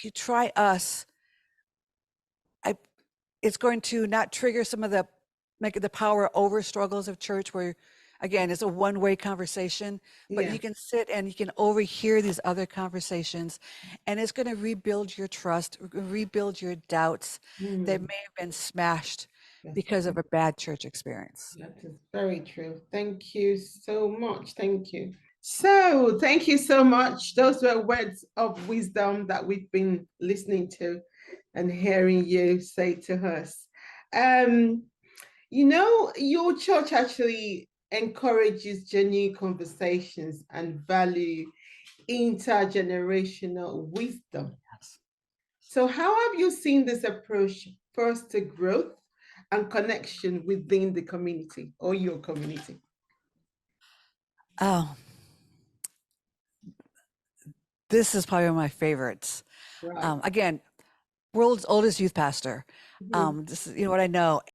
you try us, it's going to not trigger some of the power over struggles of church, where again it's a one-way conversation, but Yeah. you can sit and you can overhear these other conversations, and it's going to rebuild your trust, rebuild your doubts that may have been smashed Yes. because of a bad church experience. That is very true. Thank you so much. Thank you. So, thank you so much. Those were words of wisdom that we've been listening to and hearing you say to us. Your church actually encourages genuine conversations and value intergenerational wisdom. Yes. So, how have you seen this approach foster growth and connection within the community or your community? Oh, this is probably one of my favorites. Right. Again, world's oldest youth pastor. Mhm. This is what I know.